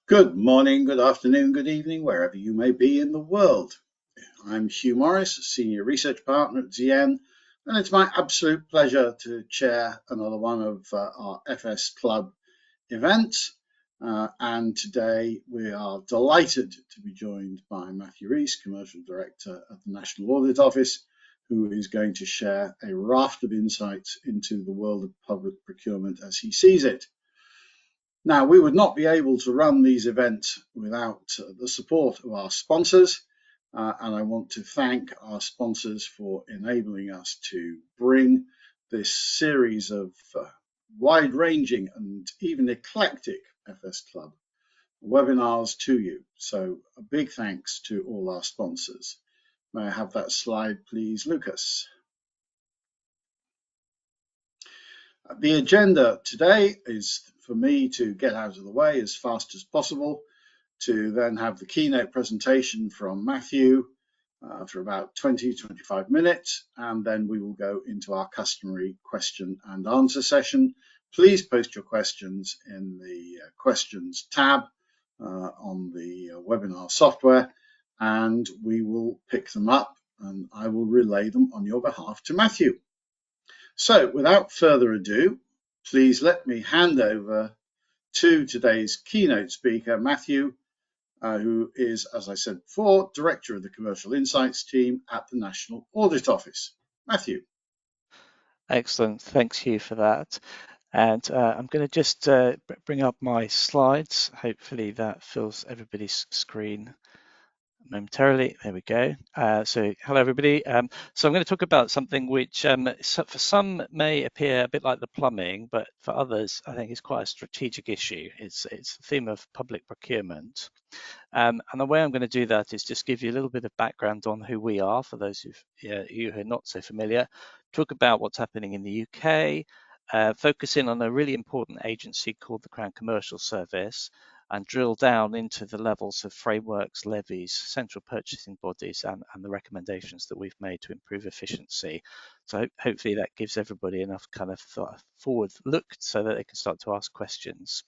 Good morning, good afternoon, good evening, wherever you may be in the world. I'm Hugh Morris, Senior Research Partner at ZN, and it's my absolute pleasure to chair another one of our FS Club events. And today we are delighted to be joined by Matthew Rees, Commercial Director at the National Audit Office, who is going to share a raft of insights into the world of public procurement as he sees it. Now, we would not be able to run these events without the support of our sponsors, and I want to thank our sponsors for enabling us to bring this series of wide-ranging and even eclectic FS Club webinars to you. So a big thanks to all our sponsors. May I have that slide, please, Lucas? The agenda today is for me to get out of the way as fast as possible, to then have the keynote presentation from Matthew for about 20-25 minutes, and then we will go into our customary question and answer session. Please post your questions in the questions tab on the webinar software, and we will pick them up and I will relay them on your behalf to Matthew. So without further ado, please let me hand over to today's keynote speaker, Matthew, who is, as I said before, Director of the Commercial Insights team at the National Audit Office. Matthew. Excellent, thanks Hugh for that. And I'm going to just bring up my slides. Hopefully that fills everybody's screen momentarily. There we go. So hello everybody. So I'm going to talk about something which for some may appear a bit like the plumbing, but for others I think it's quite a strategic issue. It's the theme of public procurement. And the way I'm going to do that is just give you a little bit of background on who we are, for those of you who are not so familiar, talk about what's happening in the UK, focus in on a really important agency called the Crown Commercial Service, and drill down into the levels of frameworks, levies, central purchasing bodies, and the recommendations that we've made to improve efficiency. So hopefully that gives everybody enough kind of forward look so that they can start to ask questions.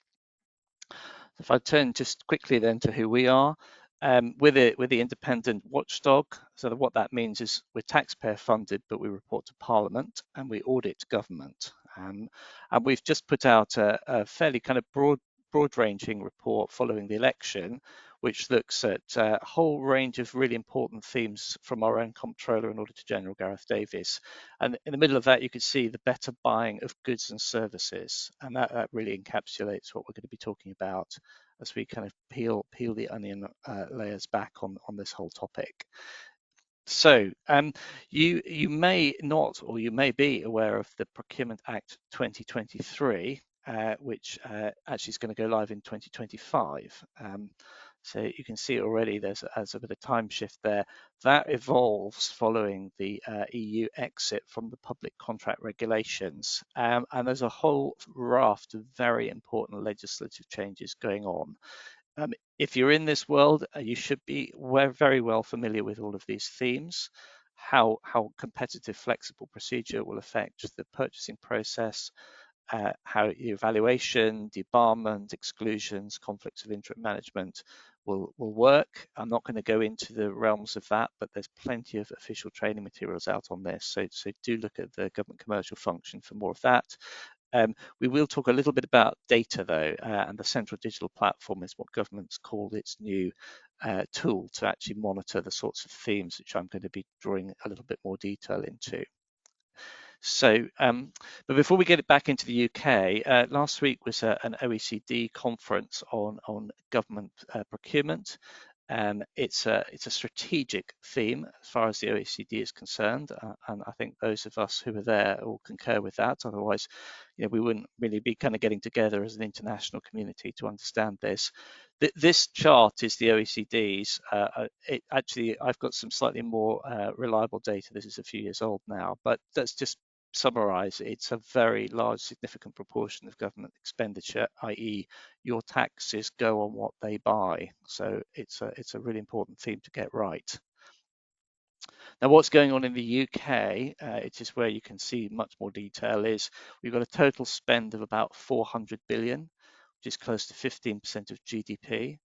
If I turn just quickly then to who we are, we're the independent watchdog. So what that means is we're taxpayer funded, but we report to Parliament and we audit government. And we've just put out a fairly kind of broad-ranging report following the election, which looks at a whole range of really important themes from our own Comptroller and Auditor General Gareth Davies. And in the middle of that, you can see the better buying of goods and services. And that really encapsulates what we're going to be talking about as we kind of peel the onion layers back on this whole topic. So you may not, or you may be aware of the Procurement Act 2023, which actually is going to go live in 2025. So you can see already there's a bit of time shift there. That evolves following the EU exit from the public contract regulations. And there's a whole raft of very important legislative changes going on. If you're in this world, you should be very well familiar with all of these themes, how competitive flexible procedure will affect the purchasing process, how evaluation, debarment, exclusions, conflicts of interest management will work. I'm not going to go into the realms of that, but there's plenty of official training materials out on this. So do look at the government commercial function for more of that. We will talk a little bit about data though, and the central digital platform is what government's called its new tool to actually monitor the sorts of themes which I'm going to be drawing a little bit more detail into. So, but before we get it back into the UK, last week was an OECD conference on government procurement. It's a strategic theme as far as the OECD is concerned, and I think those of us who were there all concur with that. Otherwise, we wouldn't really be kind of getting together as an international community to understand this. This chart is the OECD's. Actually, I've got some slightly more reliable data. This is a few years old now, but let's just summarize. It's a very large, significant proportion of government expenditure, i.e. your taxes go on what they buy. So it's a really important theme to get right. Now, what's going on in the UK, it is where you can see much more detail, is we've got a total spend of about 400 billion. which is close to 15% of GDP.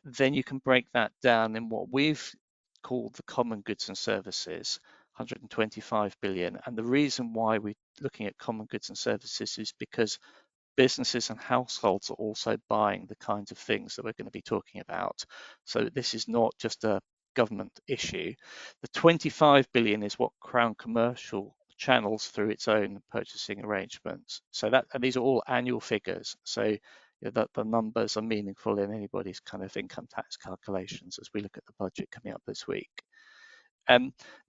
Then you can break that down in what we've called the common goods and services, 125 billion. And the reason why we're looking at common goods and services is because businesses and households are also buying the kinds of things that we're going to be talking about. So this is not just a government issue. The 25 billion is what Crown Commercial channels through its own purchasing arrangements. So that, and these are all annual figures. So that the numbers are meaningful in anybody's kind of income tax calculations as we look at the budget coming up this week.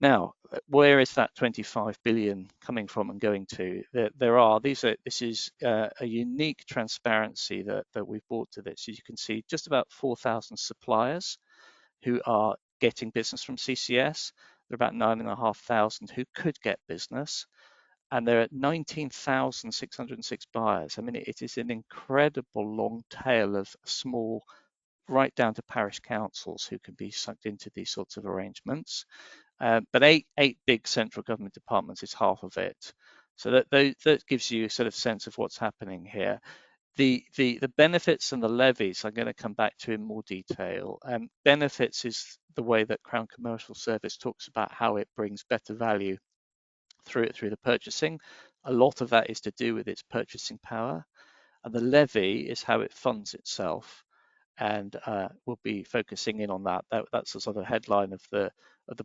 Now, where is that 25 billion coming from and going to? This is a unique transparency that we've brought to this. As you can see, just about 4,000 suppliers who are getting business from CCS. There are about 9,500 who could get business, and there are 19,606 buyers. I mean, it is an incredible long tail of small, right down to parish councils who can be sucked into these sorts of arrangements. But eight big central government departments is half of it. So that gives you a sort of sense of what's happening here. The benefits and the levies I'm going to come back to in more detail. Benefits is the way that Crown Commercial Service talks about how it brings better value through the purchasing. A lot of that is to do with its purchasing power, and the levy is how it funds itself. And we'll be focusing in on that. That's the sort of headline of the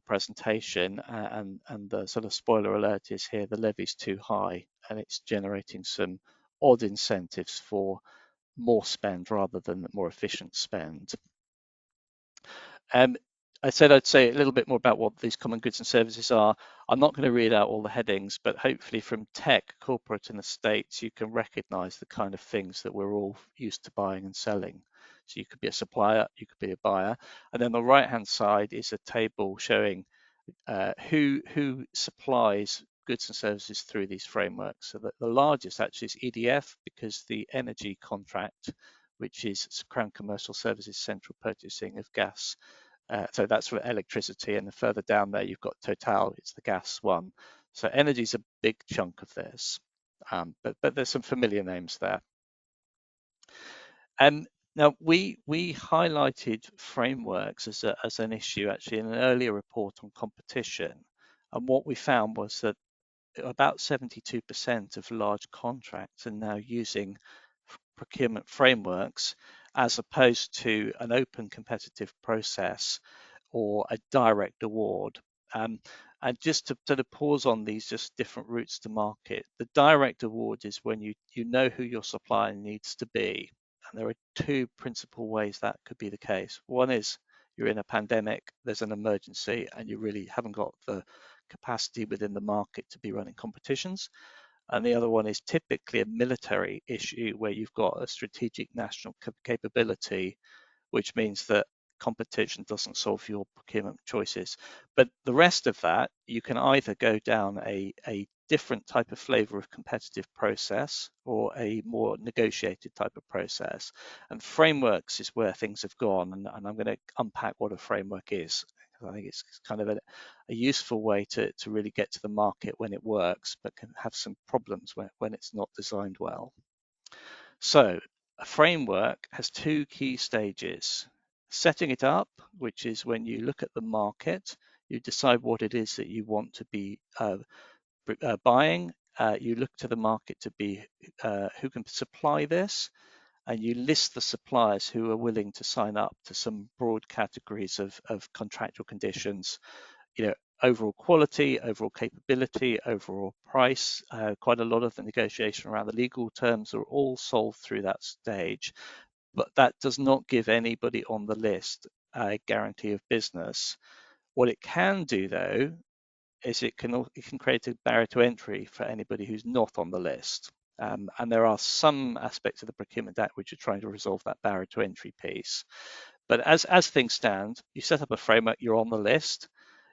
presentation, and the sort of spoiler alert is here: the levy's too high, and it's generating some odd incentives for more spend rather than more efficient spend. I said I'd say a little bit more about what these common goods and services are. I'm not going to read out all the headings, but hopefully from tech, corporate and estates, you can recognize the kind of things that we're all used to buying and selling. So you could be a supplier, you could be a buyer. And then the right-hand side is a table showing who supplies goods and services through these frameworks. So the largest actually is EDF, because the energy contract, which is Crown Commercial Services Central Purchasing of gas, so that's for electricity, and further down there you've got Total, it's the gas one. So energy is a big chunk of this, but there's some familiar names there. Now we highlighted frameworks as an issue actually in an earlier report on competition, and what we found was that about 72% of large contracts are now using procurement frameworks as opposed to an open competitive process or a direct award. And just to sort of pause on these just different routes to market, the direct award is when you know who your supplier needs to be. And there are two principal ways that could be the case. One is you're in a pandemic, there's an emergency, and you really haven't got the capacity within the market to be running competitions. And the other one is typically a military issue where you've got a strategic national capability, which means that competition doesn't solve your procurement choices. But the rest of that, you can either go down a different type of flavor of competitive process or a more negotiated type of process. And frameworks is where things have gone, and I'm going to unpack what a framework is. I think it's kind of a useful way to really get to the market when it works, but can have some problems when it's not designed well. So a framework has two key stages: setting it up, which is when you look at the market, you decide what it is that you want to be buying, you look to the market to be who can supply this, and you list the suppliers who are willing to sign up to some broad categories of contractual conditions, overall quality, overall capability, overall price. Quite a lot of the negotiation around the legal terms are all solved through that stage, but that does not give anybody on the list a guarantee of business. What it can do, though, is it can create a barrier to entry for anybody who's not on the list. And there are some aspects of the Procurement Act which are trying to resolve that barrier to entry piece. But as things stand, you set up a framework, you're on the list.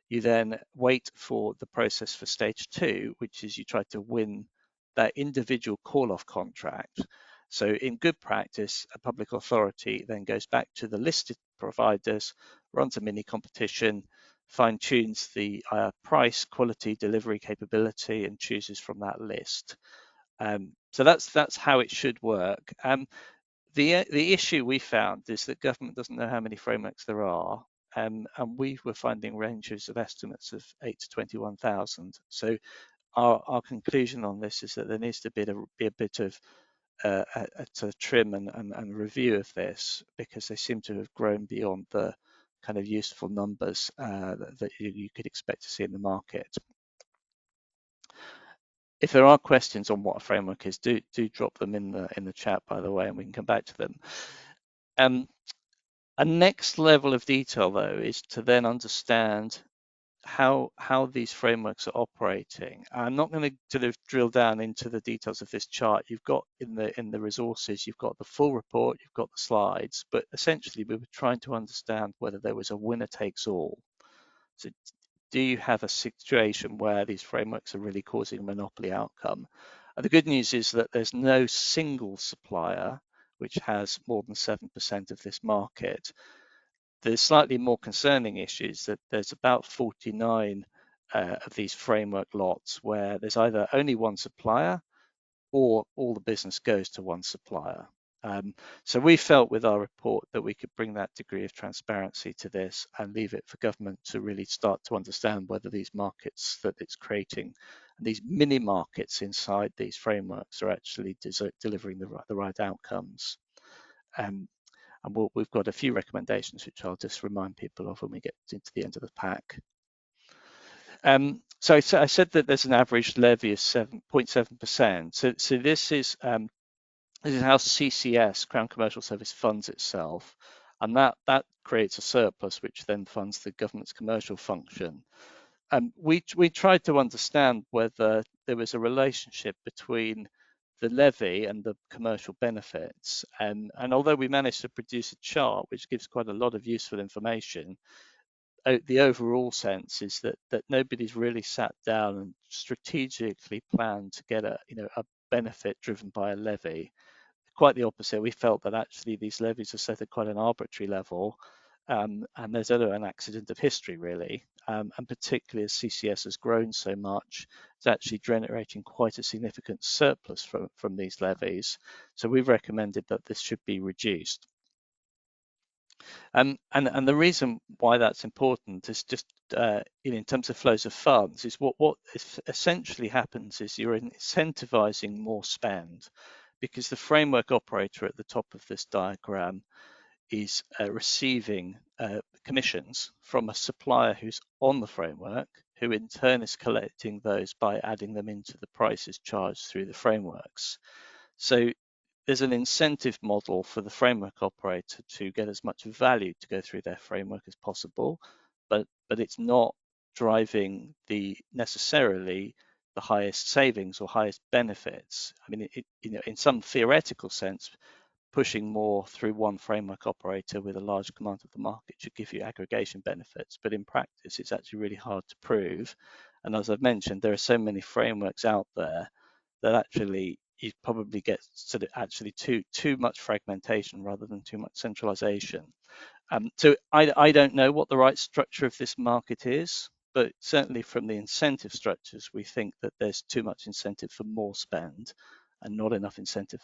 You then wait for the process for stage two, which is you try to win that individual call-off contract. So in good practice, a public authority then goes back to the listed providers, runs a mini competition, fine-tunes the price, quality, delivery capability, and chooses from that list. So that's how it should work. The issue we found is that government doesn't know how many frameworks there are, and we were finding ranges of estimates of 8 to 21,000. So our conclusion on this is that there needs to be a bit of a sort of trim and review of this, because they seem to have grown beyond the kind of useful numbers that you could expect to see in the market. If there are questions on what a framework is, do drop them in the chat, by the way, and we can come back to them. A next level of detail, though, is to then understand how these frameworks are operating. I'm not going to sort of drill down into the details of this chart. You've got in the resources, you've got the full report, you've got the slides, but essentially we were trying to understand whether there was a winner takes all. So do you have a situation where these frameworks are really causing a monopoly outcome? And the good news is that there's no single supplier which has more than 7% of this market. The slightly more concerning issue is that there's about 49 of these framework lots where there's either only one supplier or all the business goes to one supplier. So we felt with our report that we could bring that degree of transparency to this and leave it for government to really start to understand whether these markets that it's creating and these mini markets inside these frameworks are actually delivering the right outcomes. And we've got a few recommendations which I'll just remind people of when we get into the end of the pack. So I said that there's an average levy of 7.7%. So this is how CCS, Crown Commercial Service, funds itself, and that creates a surplus which then funds the government's commercial function. We tried to understand whether there was a relationship between the levy and the commercial benefits, and although we managed to produce a chart which gives quite a lot of useful information, the overall sense is that nobody's really sat down and strategically planned to get a benefit driven by a levy. Quite the opposite. We felt that actually these levies are set at quite an arbitrary level, and there's an accident of history, really, and particularly as CCS has grown so much, it's actually generating quite a significant surplus from these levies. So we've recommended that this should be reduced. And the reason why that's important is just in terms of flows of funds, is what essentially happens is you're incentivizing more spend, because the framework operator at the top of this diagram is receiving commissions from a supplier who's on the framework, who in turn is collecting those by adding them into the prices charged through the frameworks. So there's an incentive model for the framework operator to get as much value to go through their framework as possible, but it's not driving necessarily the highest savings or highest benefits. I mean, in some theoretical sense, pushing more through one framework operator with a large command of the market should give you aggregation benefits, but in practice it's actually really hard to prove. And as I've mentioned, there are so many frameworks out there that actually you probably get sort of actually too much fragmentation rather than too much centralization. So I don't know what the right structure of this market is, but certainly from the incentive structures, we think that there's too much incentive for more spend and not enough incentive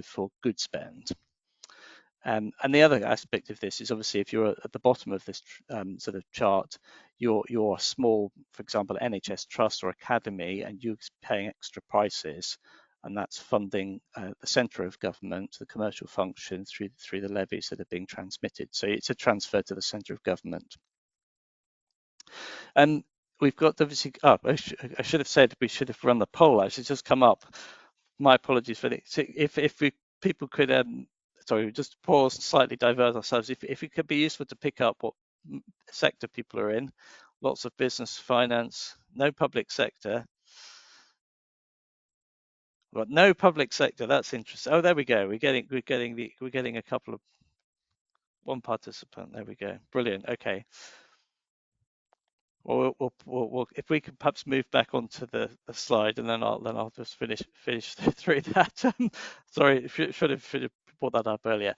for good spend. And the other aspect of this is obviously if you're at the bottom of this sort of chart, you're a small, for example, NHS trust or academy, and you're paying extra prices, and that's funding the centre of government, the commercial function through the levies that are being transmitted. So it's a transfer to the centre of government. And we've got obviously, I should have said we should have run the poll. Actually, it's just come up. My apologies for it. So if people could, sorry, just pause, slightly divert ourselves. If it could be useful to pick up what sector people are in, lots of business, finance, no public sector. Well, no public sector. That's interesting. Oh, there we go. We're getting a couple of one participant. There we go. Brilliant. Okay. Well, if we could perhaps move back onto the slide, and then I'll just finish through that. Sorry, should have brought that up earlier.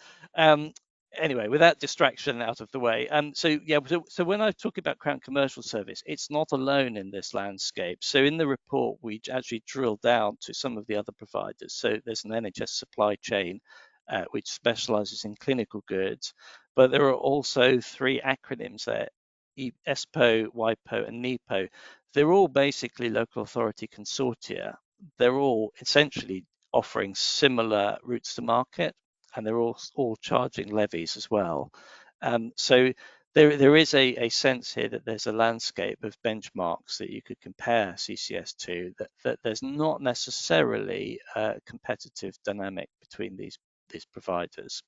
Anyway, with that distraction out of the way, so when I talk about Crown Commercial Service, it's not alone in this landscape. So in the report, we actually drilled down to some of the other providers. So there's an NHS supply chain, which specialises in clinical goods. But there are also three acronyms there: ESPO, WIPO, and NEPO. They're all basically local authority consortia. They're all essentially offering similar routes to market, and they're all charging levies as well. So there is a sense here that there's a landscape of benchmarks that you could compare CCS to, that there's not necessarily a competitive dynamic between these providers.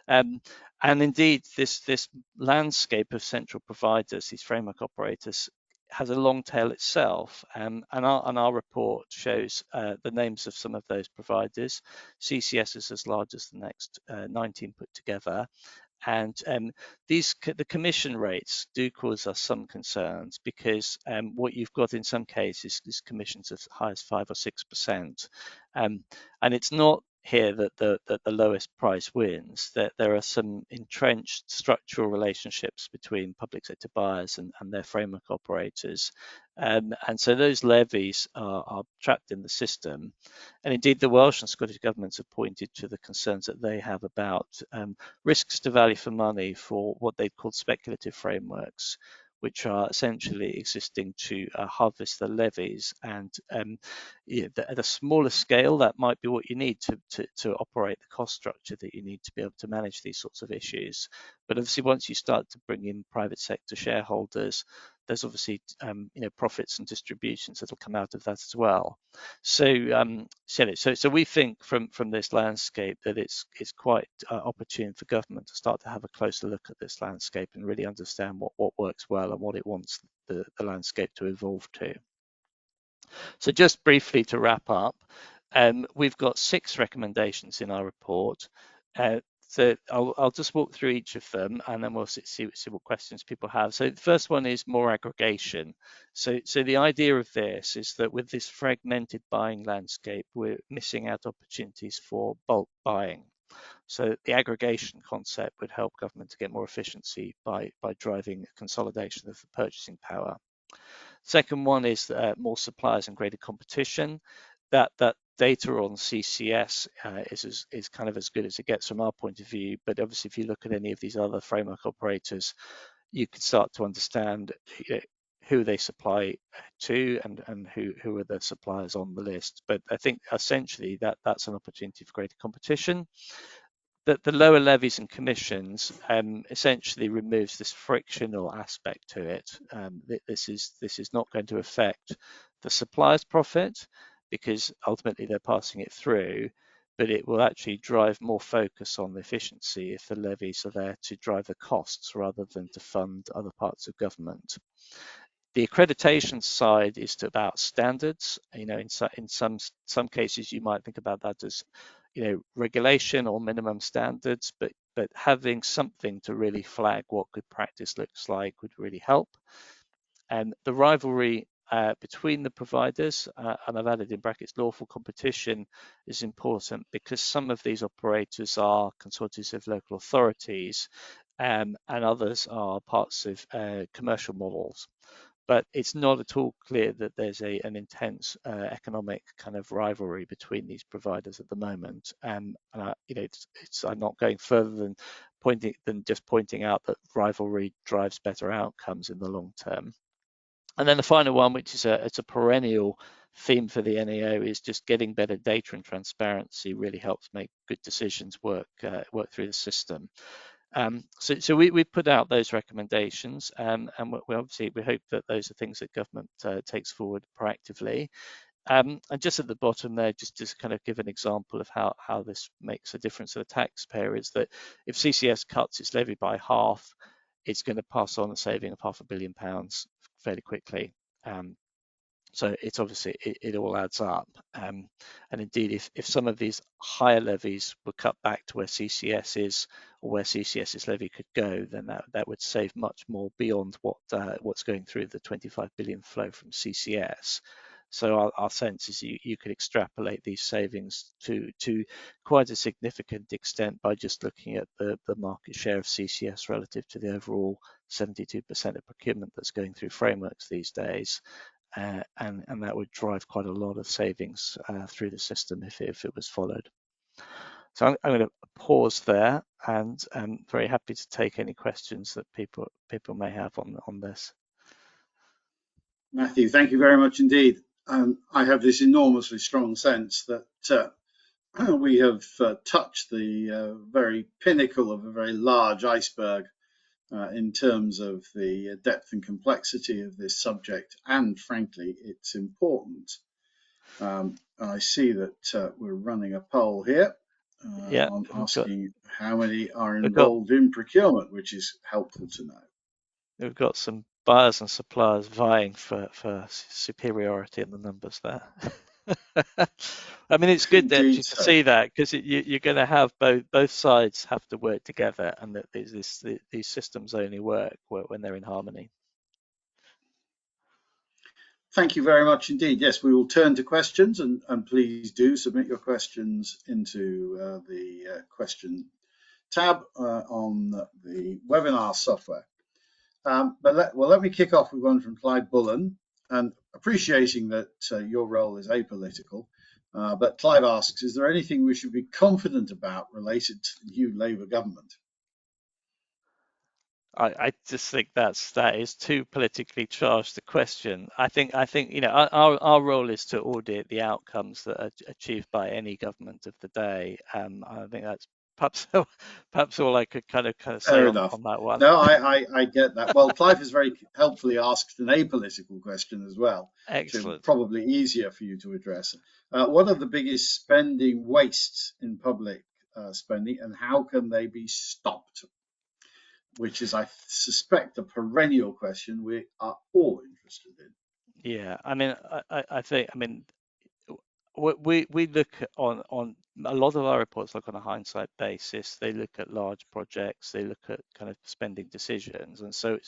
And indeed, this landscape of central providers, these framework operators, has a long tail itself. And our report shows the names of some of those providers. CCS is as large as the next 19 put together. And the commission rates do cause us some concerns, because what you've got in some cases is commissions as high as 5 or 6%. And it's not here that the lowest price wins. That there are some entrenched structural relationships between public sector buyers and their framework operators. And so those levies are trapped in the system. And indeed, the Welsh and Scottish governments have pointed to the concerns that they have about risks to value for money for what they've called speculative frameworks, which are essentially existing to harvest the levies. And at a smaller scale, that might be what you need to operate the cost structure that you need to be able to manage these sorts of issues. But obviously, once you start to bring in private sector shareholders, there's obviously profits and distributions that'll come out of that as well. So we think from this landscape that it's quite opportune for government to start to have a closer look at this landscape and really understand what works well and what it wants the landscape to evolve to. So just briefly to wrap up, we've got 6 recommendations in our report. So I'll just walk through each of them, and then we'll see what questions people have. So the first one is more aggregation. So the idea of this is that with this fragmented buying landscape, we're missing out opportunities for bulk buying. So the aggregation concept would help government to get more efficiency by driving consolidation of the purchasing power. Second one is more suppliers and greater competition. That data on CCS is kind of as good as it gets from our point of view. But obviously, if you look at any of these other framework operators, you can start to understand who they supply to and who are the suppliers on the list. But I think essentially that's an opportunity for greater competition. The lower levies and commissions essentially removes this frictional aspect to it. This is not going to affect the supplier's profit, because ultimately they're passing it through, but it will actually drive more focus on the efficiency if the levies are there to drive the costs rather than to fund other parts of government. The accreditation side is about standards. In some cases you might think about that as regulation or minimum standards, but having something to really flag what good practice looks like would really help. And the rivalry between the providers, and I've added in brackets lawful competition, is important, because some of these operators are consortia of local authorities, and others are parts of commercial models. But it's not at all clear that there's an intense economic kind of rivalry between these providers at the moment. And I'm not going further than just pointing out that rivalry drives better outcomes in the long term. And then the final one, which is it's a perennial theme for the NAO, is just getting better data and transparency really helps make good decisions work through the system. So we put out those recommendations, and we hope that those are things that government takes forward proactively. And just at the bottom there, just to kind of give an example of how this makes a difference to the taxpayer, is that if CCS cuts its levy by half, it's going to pass on a saving of £500 million fairly quickly. So it's obviously it all adds up. And indeed, if some of these higher levies were cut back to where CCS is, or where CCS's levy could go, then that would save much more beyond what's going through the 25 billion flow from CCS. So our sense is you could extrapolate these savings to quite a significant extent by just looking at the market share of CCS relative to the overall 72% of procurement that's going through frameworks these days. And that would drive quite a lot of savings through the system if it was followed. So I'm going to pause there, and I'm very happy to take any questions that people may have on this. Matthew, thank you very much indeed. I have this enormously strong sense that we have touched the very pinnacle of a very large iceberg in terms of the depth and complexity of this subject, and frankly, its importance. I see that we're running a poll here Yeah, on we've got asking how many are we've got involved in procurement, which is helpful to know. we've got some buyers and suppliers vying for superiority in the numbers there. I mean, it's good Indeed actually to so. see that, because you're going to have both sides have to work together, and that these systems only work when they're in harmony. Thank you very much indeed. Yes, we will turn to questions, and please do submit your questions into the question tab on the webinar software. Let me kick off with one from Clive Bullen, and appreciating that your role is apolitical. But Clive asks, is there anything we should be confident about related to the new Labour government? I just think that is too politically charged a question. I think our role is to audit the outcomes that are achieved by any government of the day. I think that's perhaps all I could kind of say Fair on enough. that one. No, I get that. Well, Clive has very helpfully asked an apolitical question as well, so Excellent. probably easier for you to address. What are the biggest spending wastes in public spending, and how can they be stopped? Which is, I suspect, a perennial question we are all interested in. Yeah, I mean, I mean, we look at on a lot of our reports look on a hindsight basis. They look at large projects, they look at kind of spending decisions, and so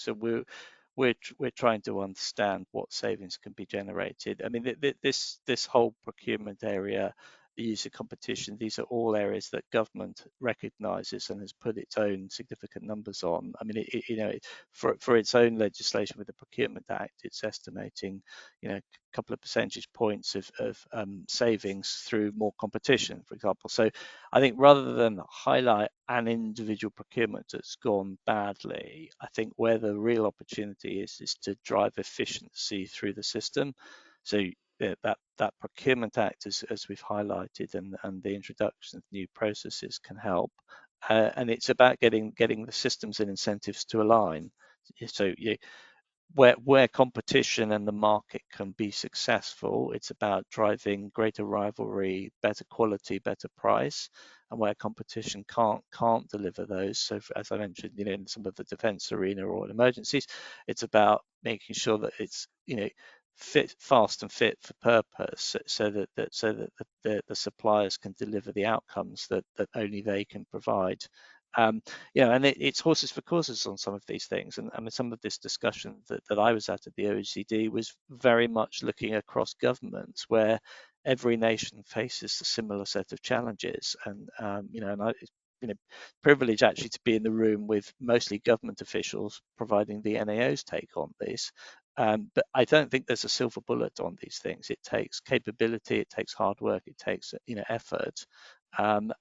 we're trying to understand what savings can be generated. I mean, this whole procurement area, the use of competition, these are all areas that government recognises and has put its own significant numbers on. I mean, for its own legislation with the Procurement Act, it's estimating, a couple of percentage points of savings through more competition, for example. So I think rather than highlight an individual procurement that's gone badly, I think where the real opportunity is to drive efficiency through the system. So that Procurement Act, as we've highlighted, and the introduction of new processes can help. And it's about getting the systems and incentives to align. So where competition and the market can be successful, it's about driving greater rivalry, better quality, better price. And where competition can't deliver those, so as I mentioned, in some of the defence arena or emergencies, it's about making sure that it's fit, fast and fit for purpose, so that the suppliers can deliver the outcomes that only they can provide. And it's horses for courses on some of these things. And I mean, some of this discussion that I was at the OECD was very much looking across governments, where every nation faces a similar set of challenges. And and I, privilege actually to be in the room with mostly government officials providing the NAO's take on this. But I don't think there's a silver bullet on these things. It takes capability, it takes hard work, it takes effort, and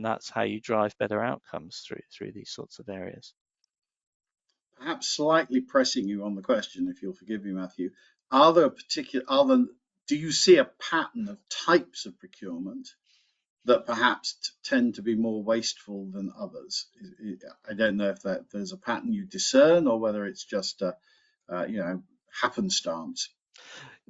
that's how you drive better outcomes through these sorts of areas. Perhaps slightly pressing you on the question, if you'll forgive me, Matthew, are there do you see a pattern of types of procurement that perhaps tend to be more wasteful than others? I don't know if there's a pattern you discern, or whether it's just happenstance.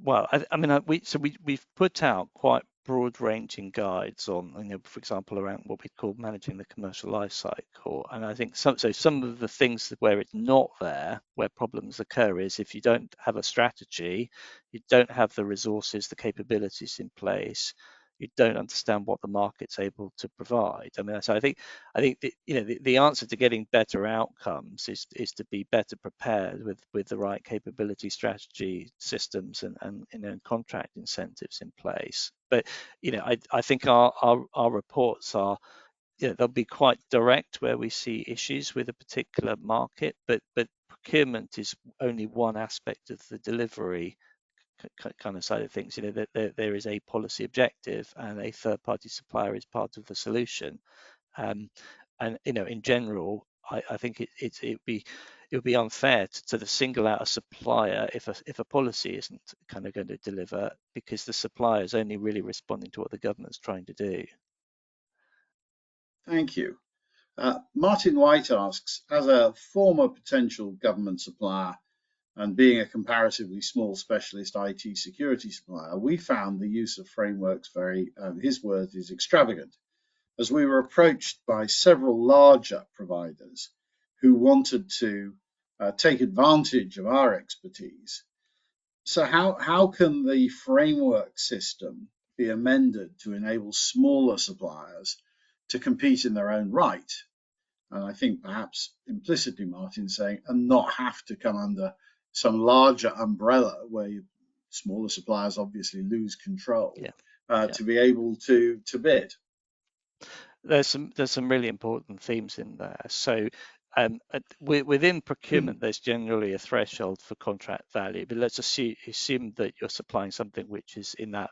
Well, I mean, we've put out quite broad-ranging guides on, for example, around what we call managing the commercial life cycle. And I think some of the things where it's not there, where problems occur, is if you don't have a strategy, you don't have the resources, the capabilities in place, you don't understand what the market's able to provide. I mean, so I think the answer to getting better outcomes is to be better prepared with the right capability, strategy, systems, and contract incentives in place. But I think our reports are, they'll be quite direct where we see issues with a particular market, but procurement is only one aspect of the delivery. kind of side of things, that there is a policy objective and a third-party supplier is part of the solution. Um, and in general, I think it would be unfair to sort of single out a supplier if a policy isn't kind of going to deliver, because the supplier is only really responding to what the government's trying to do. Thank you. Martin White asks, as a former potential government supplier and being a comparatively small specialist IT security supplier, we found the use of frameworks very, his word is extravagant, as we were approached by several larger providers who wanted to take advantage of our expertise. So how can the framework system be amended to enable smaller suppliers to compete in their own right? And I think perhaps implicitly Martin saying, and not have to come under some larger umbrella where smaller suppliers obviously lose control Yeah. to be able to bid. There's some really important themes in there. So within procurement, there's generally a threshold for contract value, but let's assume that you're supplying something which is in that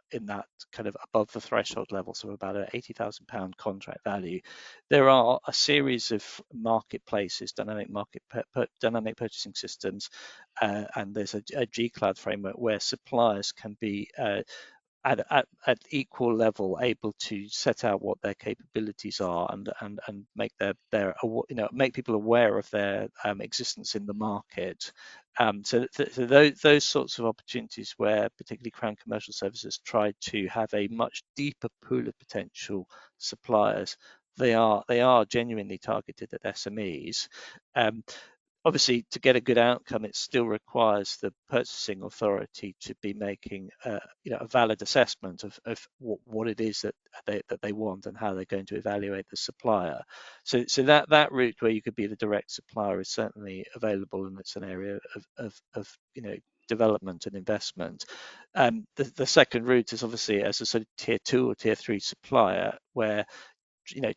kind of above the threshold level, so about an £80,000 contract value. There are a series of marketplaces, dynamic purchasing systems, and there's a G-Cloud framework where suppliers can be at equal level able to set out what their capabilities are and make make people aware of their existence in the market. So those sorts of opportunities where particularly Crown Commercial Services try to have a much deeper pool of potential suppliers, they are genuinely targeted at SMEs. Obviously, to get a good outcome, it still requires the purchasing authority to be making a valid assessment of what it is that they want and how they're going to evaluate the supplier. So that route where you could be the direct supplier is certainly available, and it's an area of development and investment. The second route is obviously as a sort of tier 2 or tier 3 supplier, where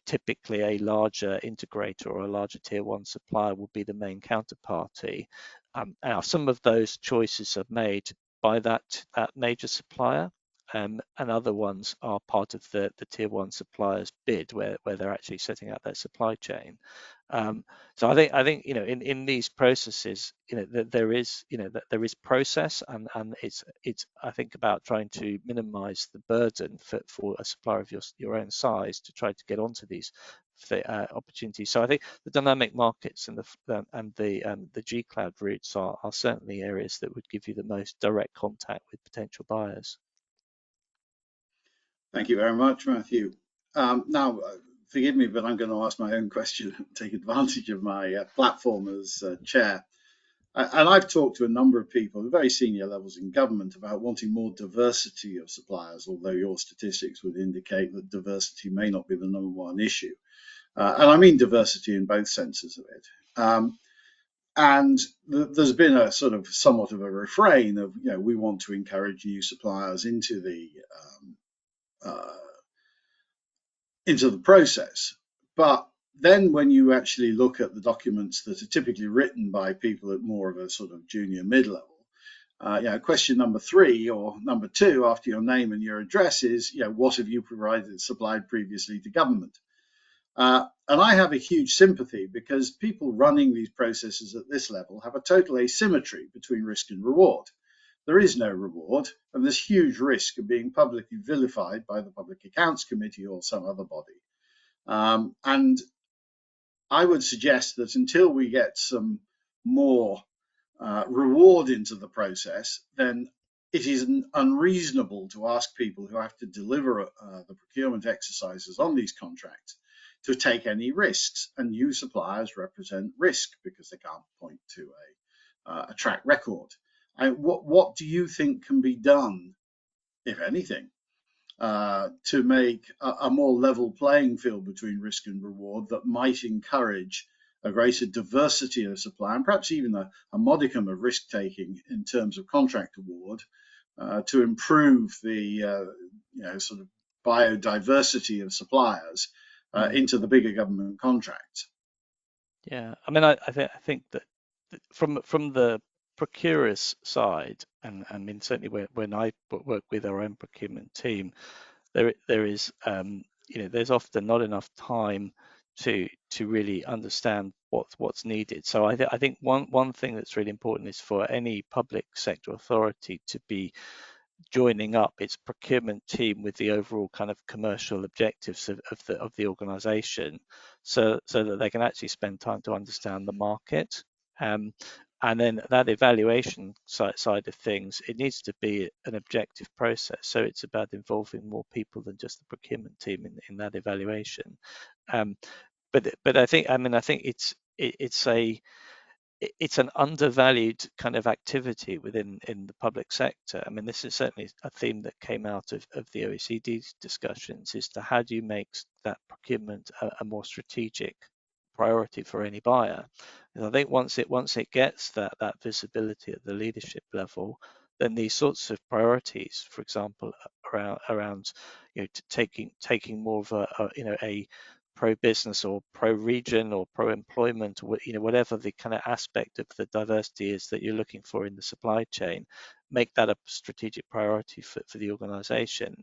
typically a larger integrator or a larger tier 1 supplier will be the main counterparty. Now, some of those choices are made by that major supplier, and other ones are part of the tier 1 supplier's bid, where they're actually setting out their supply chain. So I think in these processes, there is process, and it's I think about trying to minimise the burden for a supplier of your own size to try to get onto these opportunities. So I think the dynamic markets and the G Cloud routes are certainly areas that would give you the most direct contact with potential buyers. Thank you very much, Matthew. Now, forgive me, but I'm going to ask my own question, take advantage of my platform as chair. And I've talked to a number of people at very senior levels in government about wanting more diversity of suppliers, although your statistics would indicate that diversity may not be the number one issue. And I mean diversity in both senses of it. And there's been a sort of somewhat of a refrain of, we want to encourage new suppliers into the process. But then when you actually look at the documents that are typically written by people at more of a sort of junior mid-level, question number 3 or number 2 after your name and your address is, what have you supplied previously to government? And I have a huge sympathy, because people running these processes at this level have a total asymmetry between risk and reward. There is no reward, and there's huge risk of being publicly vilified by the Public Accounts Committee or some other body. And I would suggest that until we get some more reward into the process, then it is unreasonable to ask people who have to deliver the procurement exercises on these contracts to take any risks. And new suppliers represent risk because they can't point to a track record. What do you think can be done, if anything, to make a more level playing field between risk and reward that might encourage a greater diversity of supply, and perhaps even a modicum of risk taking in terms of contract award, to improve the sort of biodiversity of suppliers into the bigger government contracts? Yeah, I mean, I think that from the procurer's side, and I mean certainly when I work with our own procurement team, there is there's often not enough time to really understand what's needed. So I think one thing that's really important is for any public sector authority to be joining up its procurement team with the overall kind of commercial objectives of the organization, so that they can actually spend time to understand the market. Um, and then that evaluation side of things, it needs to be an objective process. So it's about involving more people than just the procurement team in that evaluation. Um, but I think it's an undervalued kind of activity in the public sector. I mean, this is certainly a theme that came out of the OECD discussions, is to how do you make that procurement a more strategic priority for any buyer. And I think once it gets that visibility at the leadership level, then these sorts of priorities, for example, around taking more of a pro-business or pro-region or pro-employment, or whatever the kind of aspect of the diversity is that you're looking for in the supply chain, make that a strategic priority for the organization.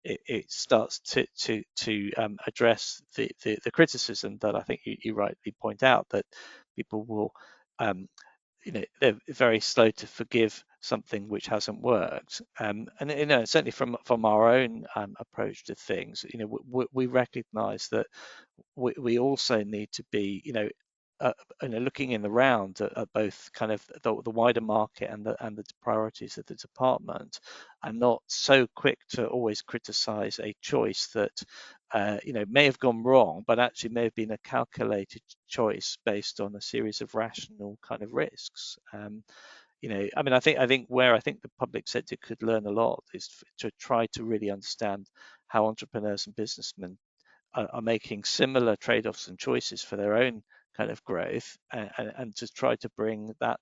It starts to address the criticism that I think you rightly point out, that people will they're very slow to forgive something which hasn't worked. And certainly from our own approach to things, we recognise that we also need to be, looking in the round at both kind of the wider market and the priorities of the department, and not so quick to always criticise a choice that may have gone wrong, but actually may have been a calculated choice based on a series of rational kind of risks. I think the public sector could learn a lot is to try to really understand how entrepreneurs and businessmen are making similar trade-offs and choices for their own kind of growth, and to try to bring that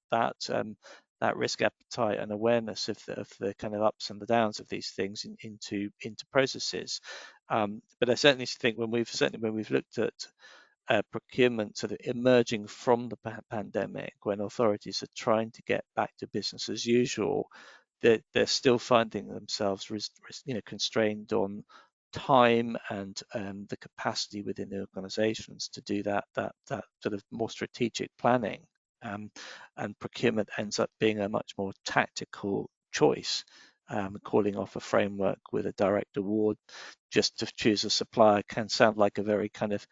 risk appetite and awareness of the kind of ups and the downs of these things into processes. But I certainly think when we've looked at procurement sort of emerging from the pandemic, when authorities are trying to get back to business as usual, they're still finding themselves constrained on time and the capacity within the organizations to do that sort of more strategic planning. And procurement ends up being a much more tactical choice, calling off a framework with a direct award just to choose a supplier can sound like a very kind of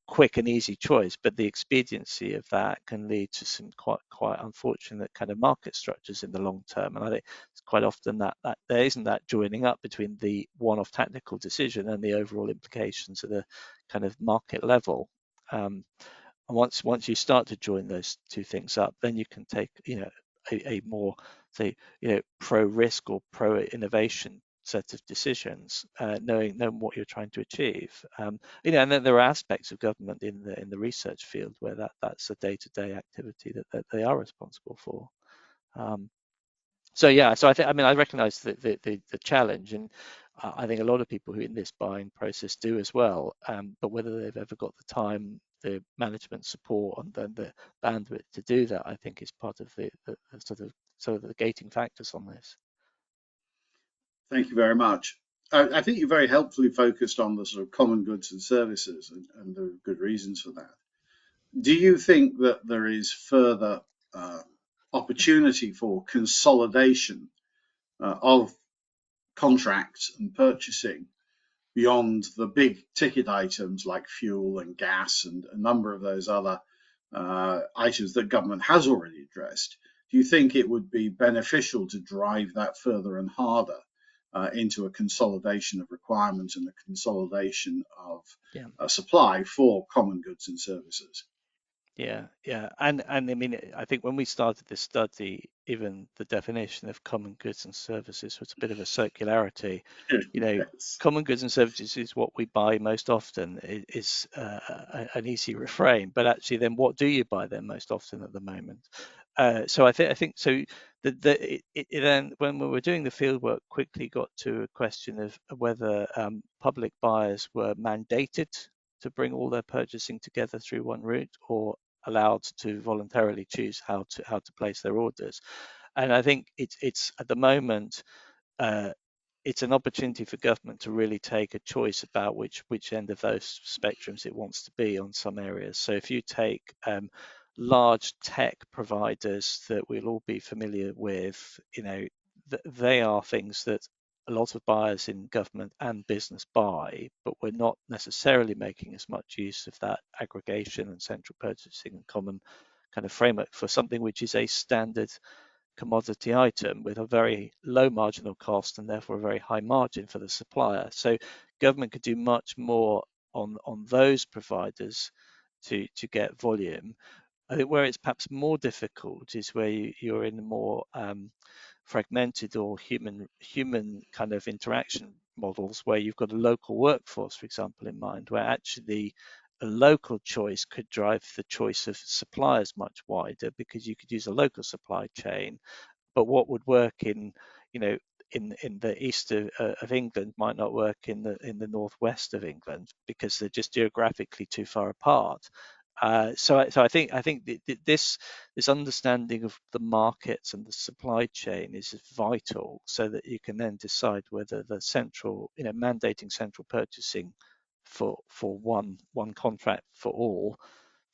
quick and easy choice, but the expediency of that can lead to some quite unfortunate kind of market structures in the long term. And I think it's quite often that there isn't that joining up between the one-off tactical decision and the overall implications at the kind of market level. And once you start to join those two things up, then you can take a more, say, pro risk or pro innovation set of decisions, knowing what you're trying to achieve. And then there are aspects of government in the research field where that's a day-to-day activity that they are responsible for. So yeah, so I recognise the challenge, and I think a lot of people who in this buying process do as well. But whether they've ever got the time, the management support, and then the bandwidth to do that, I think is part of the sort of the gating factors on this. Thank you very much. I think you very helpfully focused on the sort of common goods and services, and there are good reasons for that. Do you think that there is further opportunity for consolidation of contracts and purchasing beyond the big ticket items like fuel and gas and a number of those other items that government has already addressed? Do you think it would be beneficial to drive that further and harder into a consolidation of requirements and a consolidation of Yeah. supply for common goods and services? Yeah, and I mean, I think when we started this study, even the definition of common goods and services was a bit of a circularity. Yes. Common goods and services is what we buy most often. Is an easy refrain, but actually, then what do you buy then most often at the moment? So I think so. Then when we were doing the fieldwork, quickly got to a question of whether public buyers were mandated to bring all their purchasing together through one route, or allowed to voluntarily choose how to place their orders. And I think it's at the moment it's an opportunity for government to really take a choice about which end of those spectrums it wants to be on some areas. So if you take large tech providers that we'll all be familiar with, they are things that a lot of buyers in government and business buy, but we're not necessarily making as much use of that aggregation and central purchasing and common kind of framework for something which is a standard commodity item with a very low marginal cost and therefore a very high margin for the supplier. So government could do much more on those providers to get volume. I think where it's perhaps more difficult is where you're in more fragmented or human kind of interaction models where you've got a local workforce, for example, in mind, where actually a local choice could drive the choice of suppliers much wider because you could use a local supply chain, but what would work in the east of England might not work in the northwest of England because they're just geographically too far apart. So I think this understanding of the markets and the supply chain is vital, so that you can then decide whether the central, mandating central purchasing for one contract for all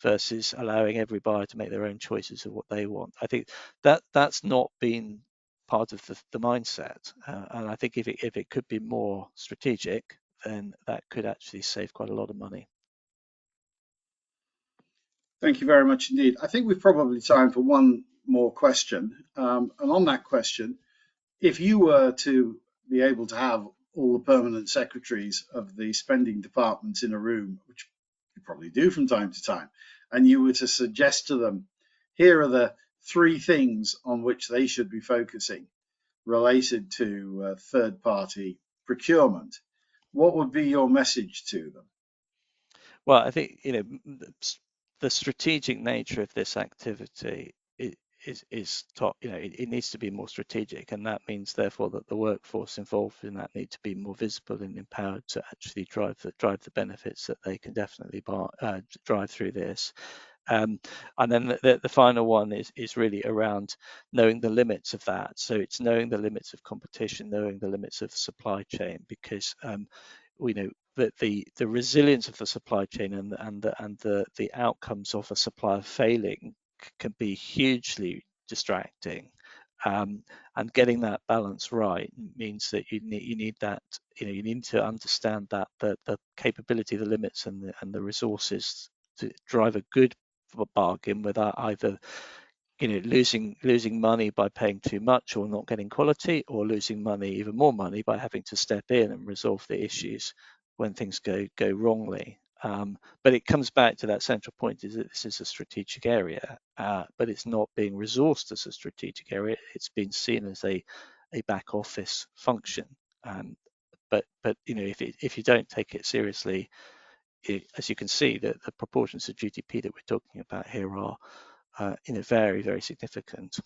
versus allowing every buyer to make their own choices of what they want. I think that's not been part of the mindset, and I think if it could be more strategic, then that could actually save quite a lot of money. Thank you very much indeed. I think we've probably time for one more question. And on that question, if you were to be able to have all the permanent secretaries of the spending departments in a room, which you probably do from time to time, and you were to suggest to them, here are the 3 things on which they should be focusing related to third-party procurement, what would be your message to them? Well, I think the strategic nature of this activity is top. It needs to be more strategic, and that means therefore that the workforce involved in that need to be more visible and empowered to actually drive the benefits that they can definitely drive through this. And then the final one is really around knowing the limits of that. So it's knowing the limits of competition, knowing the limits of supply chain, because we know that the resilience of the supply chain and the outcomes of a supplier failing can be hugely distracting. And getting that balance right means that you need that, you need to understand that the capability, the limits, and the resources to drive a good bargain without either losing money by paying too much or not getting quality, or losing even more money by having to step in and resolve the issues when things go wrongly. But it comes back to that central point, is that this is a strategic area, but it's not being resourced as a strategic area. It's been seen as a back office function. But if you don't take it seriously, as you can see, the proportions of GDP that we're talking about here are very, very significant.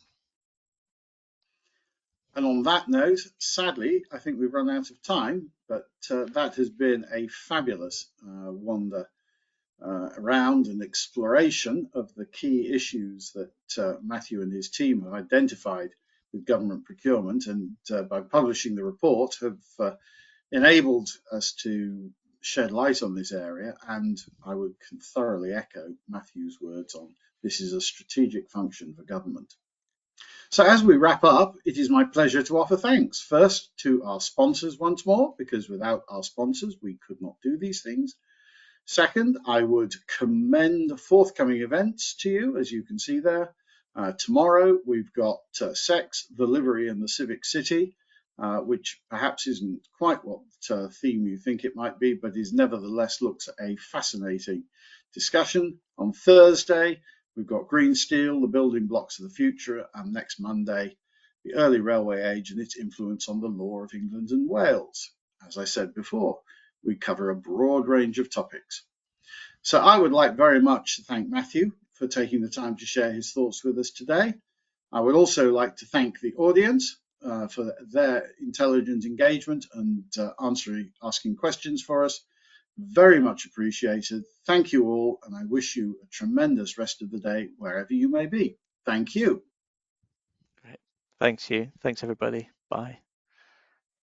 And on that note, sadly, I think we've run out of time, but that has been a fabulous wander around and exploration of the key issues that Matthew and his team have identified with government procurement, and by publishing the report have enabled us to shed light on this area. And I would thoroughly echo Matthew's words on this is a strategic function for government. So as we wrap up, it is my pleasure to offer thanks first to our sponsors once more, because without our sponsors, we could not do these things. Second, I would commend forthcoming events to you, as you can see there. Tomorrow, we've got Sex, the Livery, and the Civic City, which perhaps isn't quite what theme you think it might be, but is nevertheless looks at a fascinating discussion. On Thursday, we've got Green Steel, the building blocks of the future, and next Monday, the early railway age and its influence on the law of England and Wales. As I said before, we cover a broad range of topics. So I would like very much to thank Matthew for taking the time to share his thoughts with us today. I would also like to thank the audience for their intelligent engagement and asking questions for us. Very much appreciated. Thank you all, and I wish you a tremendous rest of the day wherever you may be. Thank you. Great. Thanks, Hugh. Thanks, everybody. Bye.